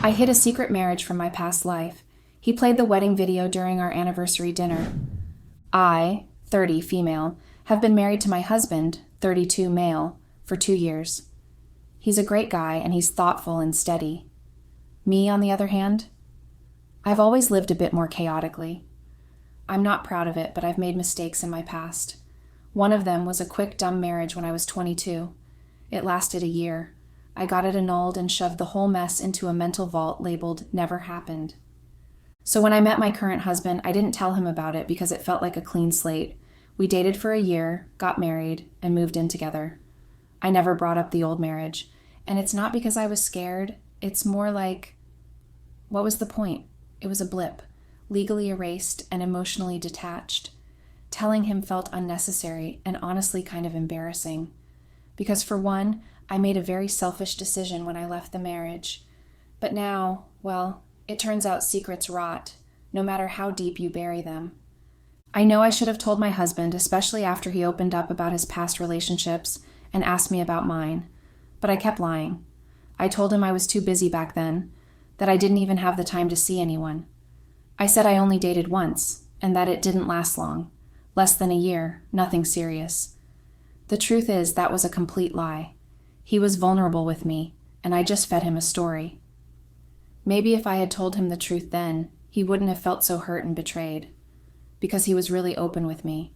I hid a secret marriage from my past life. He played the wedding video during our anniversary dinner. I, 30, female, have been married to my husband, 32, male, for 2 years. He's a great guy and he's thoughtful and steady. Me, on the other hand, I've always lived a bit more chaotically. I'm not proud of it, but I've made mistakes in my past. One of them was a quick, dumb marriage when I was 22. It lasted a year. I got it annulled and shoved the whole mess into a mental vault labeled "never happened." So when I met my current husband, I didn't tell him about it because it felt like a clean slate. We dated for a year, got married, and moved in together. I never brought up the old marriage, and it's not because I was scared. It's more like, what was the point? It was a blip, legally erased and emotionally detached. Telling him felt unnecessary and honestly kind of embarrassing. Because for one, I made a very selfish decision when I left the marriage. But now, well, it turns out secrets rot, no matter how deep you bury them. I know I should have told my husband, especially after he opened up about his past relationships and asked me about mine. But I kept lying. I told him I was too busy back then, that I didn't even have the time to see anyone. I said I only dated once, and that it didn't last long. Less than a year, nothing serious. The truth is, that was a complete lie. He was vulnerable with me, and I just fed him a story. Maybe if I had told him the truth then, he wouldn't have felt so hurt and betrayed. Because he was really open with me.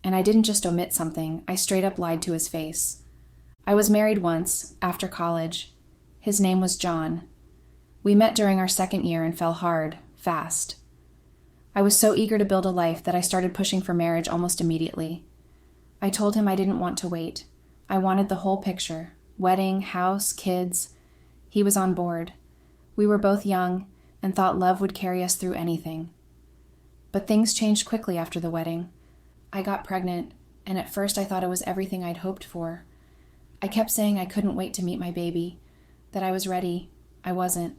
And I didn't just omit something, I straight up lied to his face. I was married once, after college. His name was John. We met during our second year and fell hard, fast. I was so eager to build a life that I started pushing for marriage almost immediately. I told him I didn't want to wait. I wanted the whole picture. Wedding, house, kids. He was on board. We were both young and thought love would carry us through anything. But things changed quickly after the wedding. I got pregnant, and at first I thought it was everything I'd hoped for. I kept saying I couldn't wait to meet my baby, that I was ready. I wasn't.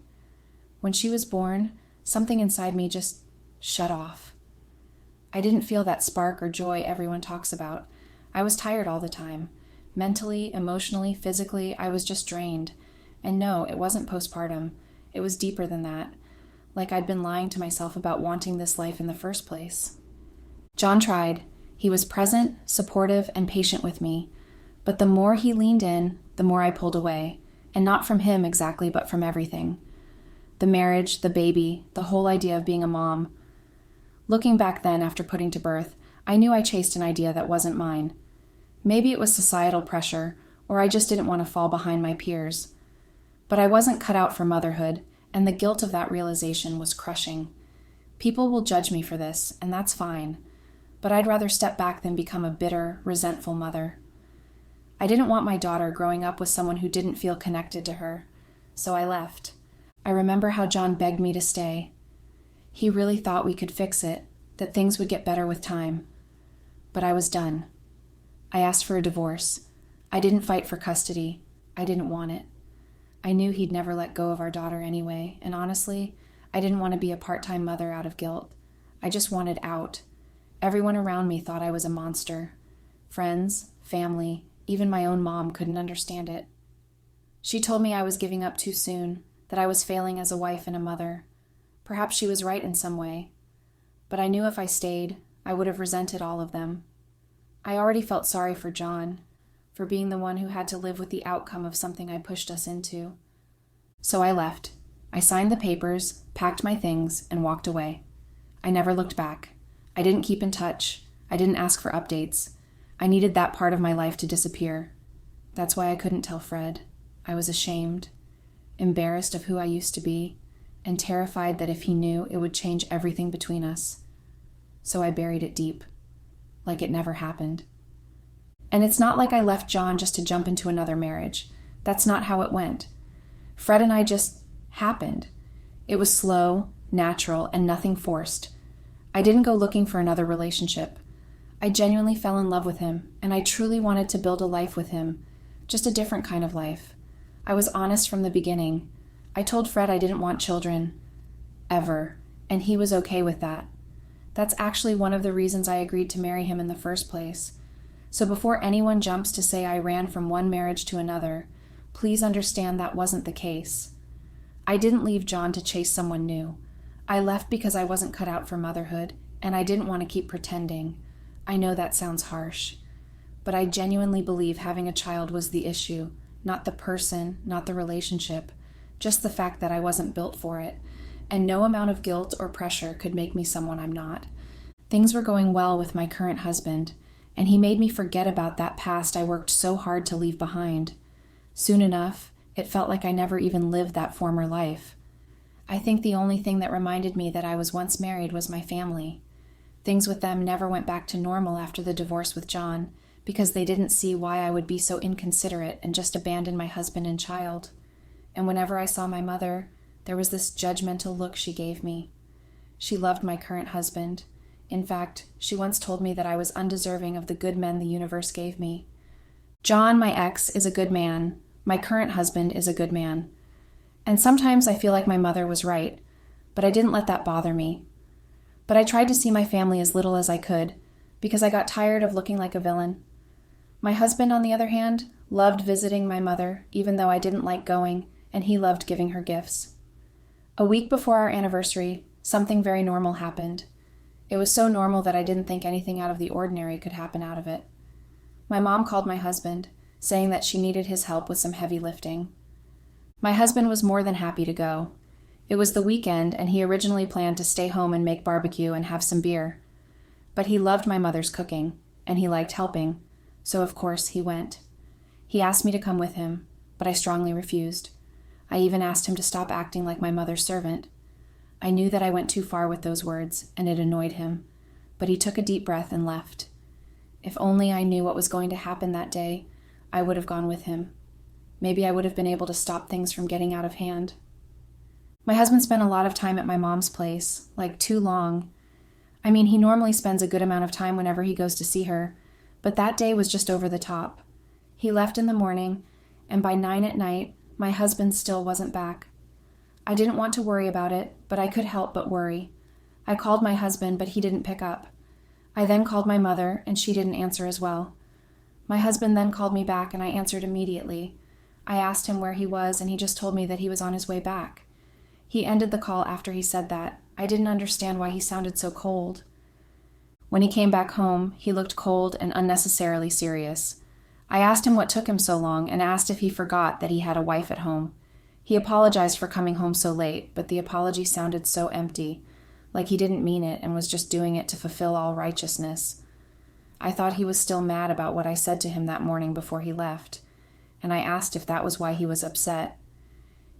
When she was born, something inside me just shut off. I didn't feel that spark or joy everyone talks about. I was tired all the time. Mentally, emotionally, physically, I was just drained. And no, it wasn't postpartum. It was deeper than that. Like I'd been lying to myself about wanting this life in the first place. John tried. He was present, supportive, and patient with me. But the more he leaned in, the more I pulled away. And not from him exactly, but from everything. The marriage, the baby, the whole idea of being a mom. Looking back then after putting to birth, I knew I chased an idea that wasn't mine. Maybe it was societal pressure, or I just didn't want to fall behind my peers. But I wasn't cut out for motherhood, and the guilt of that realization was crushing. People will judge me for this, and that's fine. But I'd rather step back than become a bitter, resentful mother. I didn't want my daughter growing up with someone who didn't feel connected to her, so I left. I remember how John begged me to stay. He really thought we could fix it, that things would get better with time. But I was done. I asked for a divorce. I didn't fight for custody. I didn't want it. I knew he'd never let go of our daughter anyway, and honestly, I didn't want to be a part-time mother out of guilt. I just wanted out. Everyone around me thought I was a monster. Friends, family, even my own mom couldn't understand it. She told me I was giving up too soon, that I was failing as a wife and a mother. Perhaps she was right in some way. But I knew if I stayed, I would have resented all of them. I already felt sorry for John, for being the one who had to live with the outcome of something I pushed us into. So I left. I signed the papers, packed my things, and walked away. I never looked back. I didn't keep in touch. I didn't ask for updates. I needed that part of my life to disappear. That's why I couldn't tell Fred. I was ashamed, embarrassed of who I used to be, and terrified that if he knew, it would change everything between us. So I buried it deep, like it never happened. And it's not like I left John just to jump into another marriage. That's not how it went. Fred and I just happened. It was slow, natural, and nothing forced. I didn't go looking for another relationship. I genuinely fell in love with him, and I truly wanted to build a life with him, just a different kind of life. I was honest from the beginning. I told Fred I didn't want children, ever, and he was okay with that. That's actually one of the reasons I agreed to marry him in the first place. So before anyone jumps to say I ran from one marriage to another, please understand that wasn't the case. I didn't leave John to chase someone new. I left because I wasn't cut out for motherhood, and I didn't want to keep pretending. I know that sounds harsh, but I genuinely believe having a child was the issue, not the person, not the relationship, just the fact that I wasn't built for it, and no amount of guilt or pressure could make me someone I'm not. Things were going well with my current husband, and he made me forget about that past I worked so hard to leave behind. Soon enough, it felt like I never even lived that former life. I think the only thing that reminded me that I was once married was my family. Things with them never went back to normal after the divorce with John, because they didn't see why I would be so inconsiderate and just abandon my husband and child. And whenever I saw my mother, there was this judgmental look she gave me. She loved my current husband. In fact, she once told me that I was undeserving of the good men the universe gave me. John, my ex, is a good man. My current husband is a good man. And sometimes I feel like my mother was right, but I didn't let that bother me. But I tried to see my family as little as I could, because I got tired of looking like a villain. My husband, on the other hand, loved visiting my mother, even though I didn't like going, and he loved giving her gifts. A week before our anniversary, something very normal happened. It was so normal that I didn't think anything out of the ordinary could happen out of it. My mom called my husband, saying that she needed his help with some heavy lifting. My husband was more than happy to go. It was the weekend, and he originally planned to stay home and make barbecue and have some beer. But he loved my mother's cooking, and he liked helping, so of course he went. He asked me to come with him, but I strongly refused. I even asked him to stop acting like my mother's servant. I knew that I went too far with those words, and it annoyed him, but he took a deep breath and left. If only I knew what was going to happen that day, I would have gone with him. Maybe I would have been able to stop things from getting out of hand. My husband spent a lot of time at my mom's place, like too long. I mean, he normally spends a good amount of time whenever he goes to see her, but that day was just over the top. He left in the morning, and by 9 at night, my husband still wasn't back. I didn't want to worry about it, but I could help but worry. I called my husband, but he didn't pick up. I then called my mother, and she didn't answer as well. My husband then called me back, and I answered immediately. I asked him where he was, and he just told me that he was on his way back. He ended the call after he said that. I didn't understand why he sounded so cold. When he came back home, he looked cold and unnecessarily serious. I asked him what took him so long and asked if he forgot that he had a wife at home. He apologized for coming home so late, but the apology sounded so empty, like he didn't mean it and was just doing it to fulfill all righteousness. I thought he was still mad about what I said to him that morning before he left, and I asked if that was why he was upset.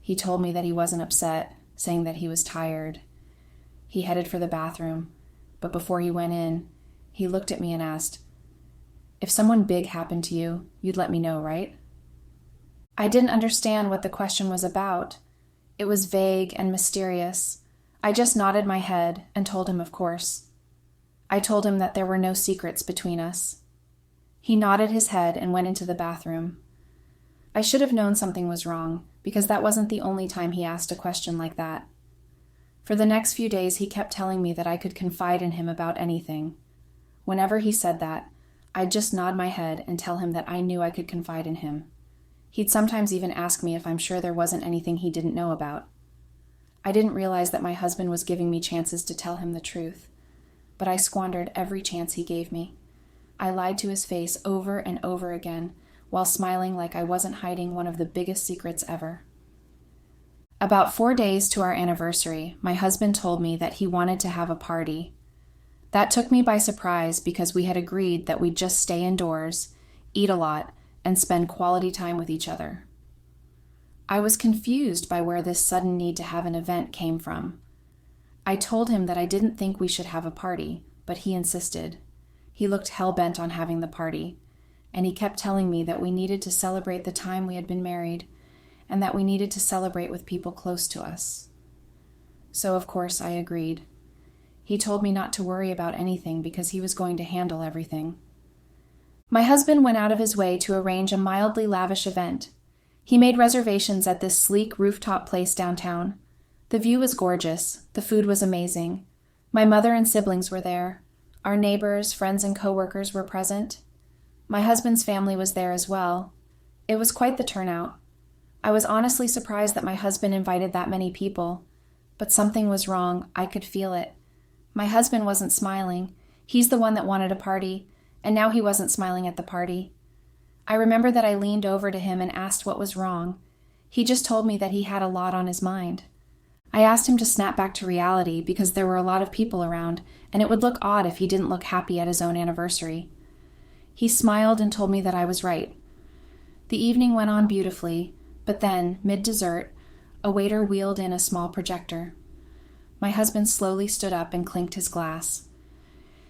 He told me that he wasn't upset, saying that he was tired. He headed for the bathroom, but before he went in, he looked at me and asked, "If someone big happened to you, you'd let me know, right?" I didn't understand what the question was about. It was vague and mysterious. I just nodded my head and told him, of course. I told him that there were no secrets between us. He nodded his head and went into the bathroom. I should have known something was wrong, because that wasn't the only time he asked a question like that. For the next few days, he kept telling me that I could confide in him about anything. Whenever he said that, I'd just nod my head and tell him that I knew I could confide in him. He'd sometimes even ask me if I'm sure there wasn't anything he didn't know about. I didn't realize that my husband was giving me chances to tell him the truth, but I squandered every chance he gave me. I lied to his face over and over again, while smiling like I wasn't hiding one of the biggest secrets ever. About 4 days to our anniversary, my husband told me that he wanted to have a party. That took me by surprise because we had agreed that we'd just stay indoors, eat a lot, and spend quality time with each other. I was confused by where this sudden need to have an event came from. I told him that I didn't think we should have a party, but he insisted. He looked hell-bent on having the party, and he kept telling me that we needed to celebrate the time we had been married, and that we needed to celebrate with people close to us. So, of course, I agreed. He told me not to worry about anything because he was going to handle everything. My husband went out of his way to arrange a mildly lavish event. He made reservations at this sleek rooftop place downtown. The view was gorgeous. The food was amazing. My mother and siblings were there. Our neighbors, friends, and coworkers were present. My husband's family was there as well. It was quite the turnout. I was honestly surprised that my husband invited that many people. But something was wrong. I could feel it. My husband wasn't smiling. He's the one that wanted a party, and now he wasn't smiling at the party. I remember that I leaned over to him and asked what was wrong. He just told me that he had a lot on his mind. I asked him to snap back to reality because there were a lot of people around, and it would look odd if he didn't look happy at his own anniversary. He smiled and told me that I was right. The evening went on beautifully, but then, mid-dessert, a waiter wheeled in a small projector. My husband slowly stood up and clinked his glass.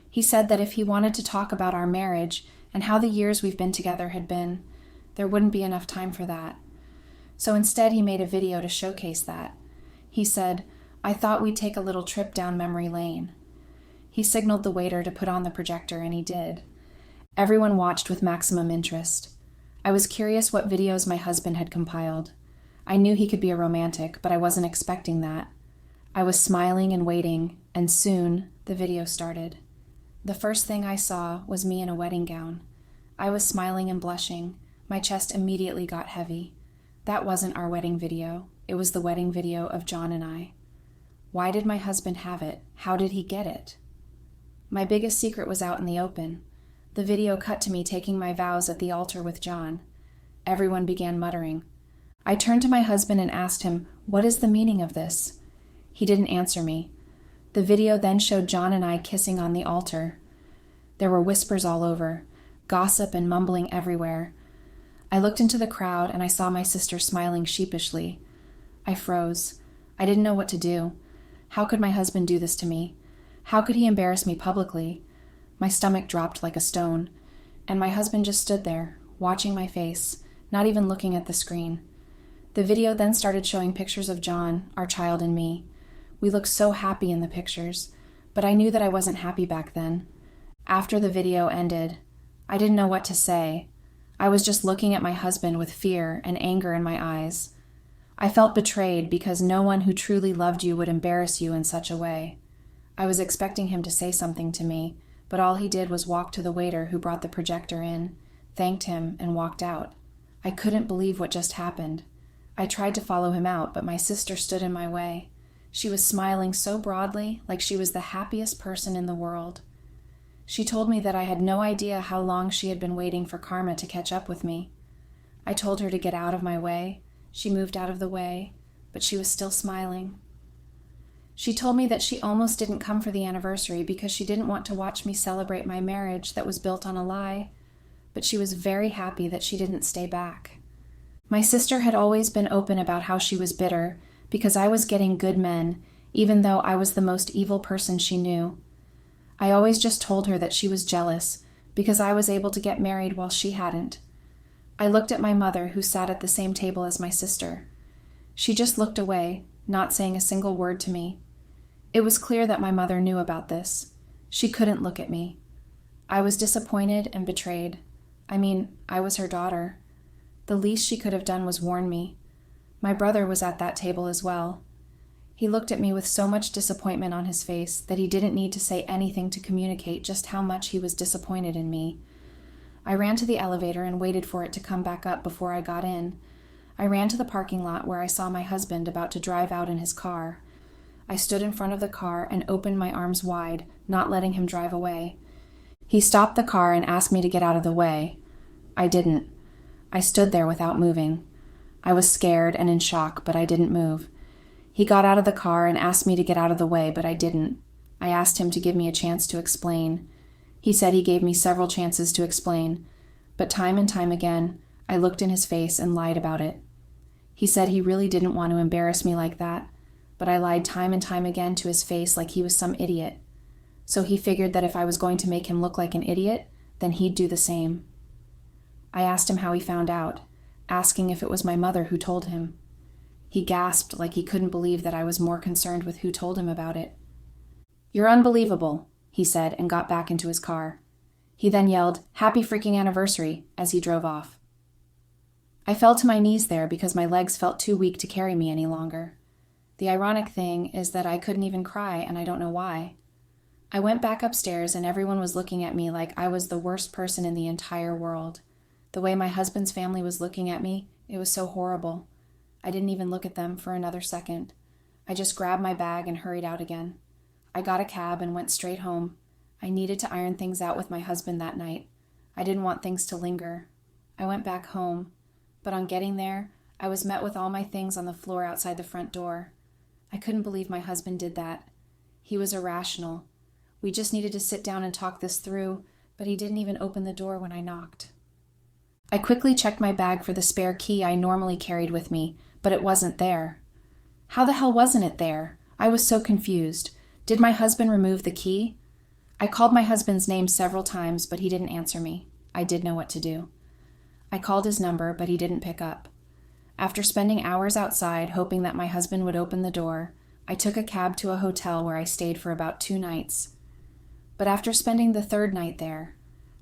He said that if he wanted to talk about our marriage and how the years we've been together had been, there wouldn't be enough time for that. So instead he made a video to showcase that. He said, "I thought we'd take a little trip down memory lane." He signaled the waiter to put on the projector, and he did. Everyone watched with maximum interest. I was curious what videos my husband had compiled. I knew he could be a romantic, but I wasn't expecting that. I was smiling and waiting, and soon the video started. The first thing I saw was me in a wedding gown. I was smiling and blushing. My chest immediately got heavy. That wasn't our wedding video. It was the wedding video of John and I. Why did my husband have it? How did he get it? My biggest secret was out in the open. The video cut to me taking my vows at the altar with John. Everyone began muttering. I turned to my husband and asked him, "What is the meaning of this?" He didn't answer me. The video then showed John and I kissing on the altar. There were whispers all over, gossip and mumbling everywhere. I looked into the crowd and I saw my sister smiling sheepishly. I froze. I didn't know what to do. How could my husband do this to me? How could he embarrass me publicly? My stomach dropped like a stone, and my husband just stood there, watching my face, not even looking at the screen. The video then started showing pictures of John, our child, and me. We looked so happy in the pictures, but I knew that I wasn't happy back then. After the video ended, I didn't know what to say. I was just looking at my husband with fear and anger in my eyes. I felt betrayed because no one who truly loved you would embarrass you in such a way. I was expecting him to say something to me, but all he did was walk to the waiter who brought the projector in, thanked him, and walked out. I couldn't believe what just happened. I tried to follow him out, but my sister stood in my way. She was smiling so broadly, like she was the happiest person in the world. She told me that I had no idea how long she had been waiting for karma to catch up with me. I told her to get out of my way. She moved out of the way, but she was still smiling. She told me that she almost didn't come for the anniversary because she didn't want to watch me celebrate my marriage that was built on a lie, but she was very happy that she didn't stay back. My sister had always been open about how she was bitter because I was getting good men, even though I was the most evil person she knew. I always just told her that she was jealous because I was able to get married while she hadn't. I looked at my mother, who sat at the same table as my sister. She just looked away, not saying a single word to me. It was clear that my mother knew about this. She couldn't look at me. I was disappointed and betrayed. I was her daughter. The least she could have done was warn me. My brother was at that table as well. He looked at me with so much disappointment on his face that he didn't need to say anything to communicate just how much he was disappointed in me. I ran to the elevator and waited for it to come back up before I got in. I ran to the parking lot where I saw my husband about to drive out in his car. I stood in front of the car and opened my arms wide, not letting him drive away. He stopped the car and asked me to get out of the way. I didn't. I stood there without moving. I was scared and in shock, but I didn't move. He got out of the car and asked me to get out of the way, but I didn't. I asked him to give me a chance to explain. He said he gave me several chances to explain, but time and time again, I looked in his face and lied about it. He said he really didn't want to embarrass me like that, but I lied time and time again to his face like he was some idiot. So he figured that if I was going to make him look like an idiot, then he'd do the same. I asked him how he found out, asking if it was my mother who told him. He gasped like he couldn't believe that I was more concerned with who told him about it. "You're unbelievable," he said, and got back into his car. He then yelled, "Happy freaking anniversary," as he drove off. I fell to my knees there because my legs felt too weak to carry me any longer. The ironic thing is that I couldn't even cry, and I don't know why. I went back upstairs and everyone was looking at me like I was the worst person in the entire world. The way my husband's family was looking at me, it was so horrible. I didn't even look at them for another second. I just grabbed my bag and hurried out again. I got a cab and went straight home. I needed to iron things out with my husband that night. I didn't want things to linger. I went back home, but on getting there, I was met with all my things on the floor outside the front door. I couldn't believe my husband did that. He was irrational. We just needed to sit down and talk this through, but he didn't even open the door when I knocked. I quickly checked my bag for the spare key I normally carried with me, but it wasn't there. How the hell wasn't it there? I was so confused. Did my husband remove the key? I called my husband's name several times, but he didn't answer me. I did know what to do. I called his number, but he didn't pick up. After spending hours outside, hoping that my husband would open the door, I took a cab to a hotel where I stayed for about 2 nights. But after spending the 3rd night there,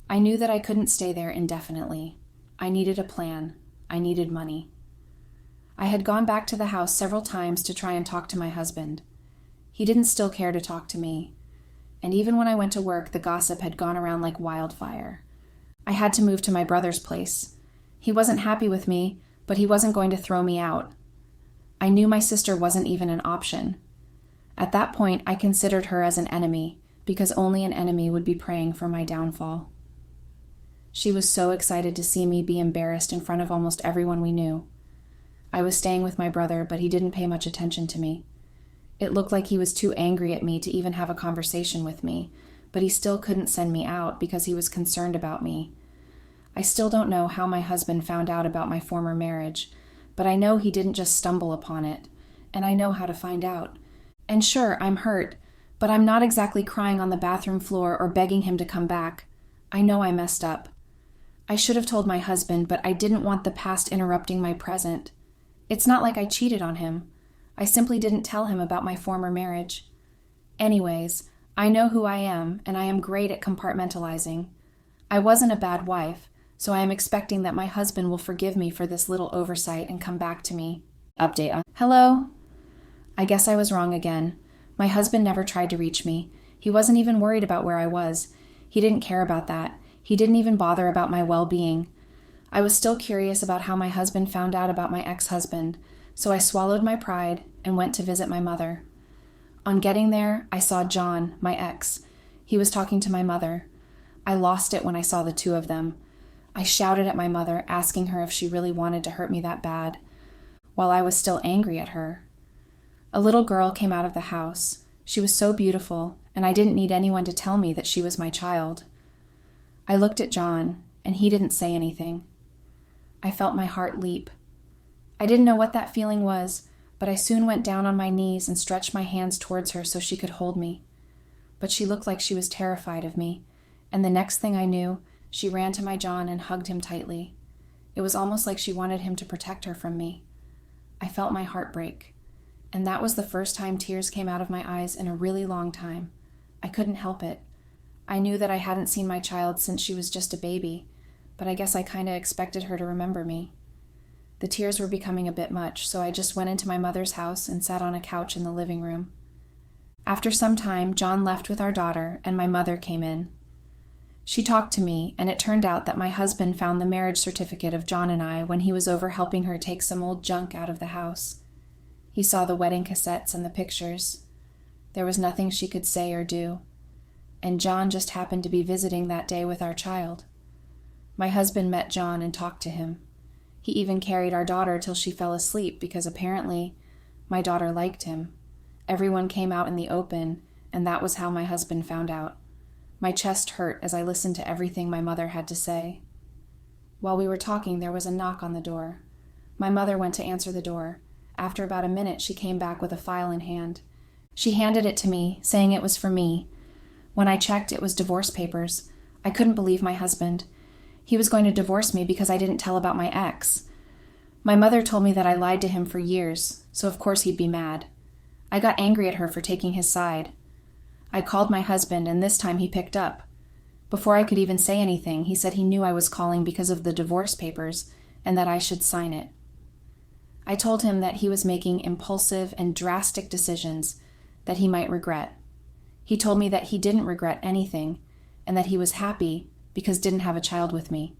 I knew that I couldn't stay there indefinitely. I needed a plan. I needed money. I had gone back to the house several times to try and talk to my husband. He didn't still care to talk to me. And even when I went to work, the gossip had gone around like wildfire. I had to move to my brother's place. He wasn't happy with me, but he wasn't going to throw me out. I knew my sister wasn't even an option. At that point, I considered her as an enemy, because only an enemy would be praying for my downfall. She was so excited to see me be embarrassed in front of almost everyone we knew. I was staying with my brother, but he didn't pay much attention to me. It looked like he was too angry at me to even have a conversation with me, but he still couldn't send me out because he was concerned about me. I still don't know how my husband found out about my former marriage, but I know he didn't just stumble upon it, and I know how to find out. And sure, I'm hurt, but I'm not exactly crying on the bathroom floor or begging him to come back. I know I messed up. I should have told my husband, but I didn't want the past interrupting my present. It's not like I cheated on him. I simply didn't tell him about my former marriage. Anyways, I know who I am, and I am great at compartmentalizing. I wasn't a bad wife, so I am expecting that my husband will forgive me for this little oversight and come back to me. Update on. Hello? I guess I was wrong again. My husband never tried to reach me. He wasn't even worried about where I was. He didn't care about that. He didn't even bother about my well-being. I was still curious about how my husband found out about my ex-husband, so I swallowed my pride and went to visit my mother. On getting there, I saw John, my ex. He was talking to my mother. I lost it when I saw the two of them. I shouted at my mother, asking her if she really wanted to hurt me that bad, while I was still angry at her. A little girl came out of the house. She was so beautiful, and I didn't need anyone to tell me that she was my child. I looked at John, and he didn't say anything. I felt my heart leap. I didn't know what that feeling was, but I soon went down on my knees and stretched my hands towards her so she could hold me. But she looked like she was terrified of me, and the next thing I knew, she ran to my John and hugged him tightly. It was almost like she wanted him to protect her from me. I felt my heart break, and that was the first time tears came out of my eyes in a really long time. I couldn't help it. I knew that I hadn't seen my child since she was just a baby, but I guess I kinda expected her to remember me. The tears were becoming a bit much, so I just went into my mother's house and sat on a couch in the living room. After some time, John left with our daughter, and my mother came in. She talked to me, and it turned out that my husband found the marriage certificate of John and I when he was over helping her take some old junk out of the house. He saw the wedding cassettes and the pictures. There was nothing she could say or do, and John just happened to be visiting that day with our child. My husband met John and talked to him. He even carried our daughter till she fell asleep because apparently my daughter liked him. Everyone came out in the open, and that was how my husband found out. My chest hurt as I listened to everything my mother had to say. While we were talking, there was a knock on the door. My mother went to answer the door. After about a minute, she came back with a file in hand. She handed it to me, saying it was for me. When I checked, it was divorce papers. I couldn't believe my husband. He was going to divorce me because I didn't tell about my ex. My mother told me that I lied to him for years, so of course he'd be mad. I got angry at her for taking his side. I called my husband, and this time he picked up. Before I could even say anything, he said he knew I was calling because of the divorce papers and that I should sign it. I told him that he was making impulsive and drastic decisions that he might regret. He told me that he didn't regret anything and that he was happy because didn't have a child with me.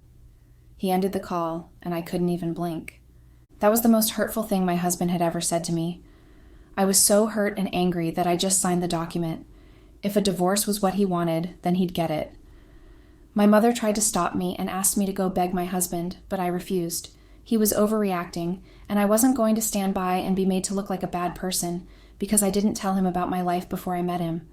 He ended the call, and I couldn't even blink. That was the most hurtful thing my husband had ever said to me. I was so hurt and angry that I just signed the document. If a divorce was what he wanted, then he'd get it. My mother tried to stop me and asked me to go beg my husband, but I refused. He was overreacting, and I wasn't going to stand by and be made to look like a bad person because I didn't tell him about my life before I met him.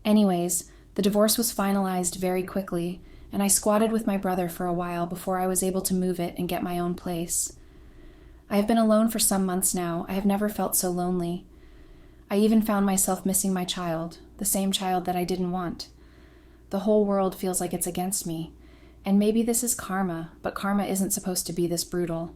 Anyways, the divorce was finalized very quickly, and I squatted with my brother for a while before I was able to move it and get my own place. I have been alone for some months now. I have never felt so lonely. I even found myself missing my child, the same child that I didn't want. The whole world feels like it's against me. And maybe this is karma, but karma isn't supposed to be this brutal.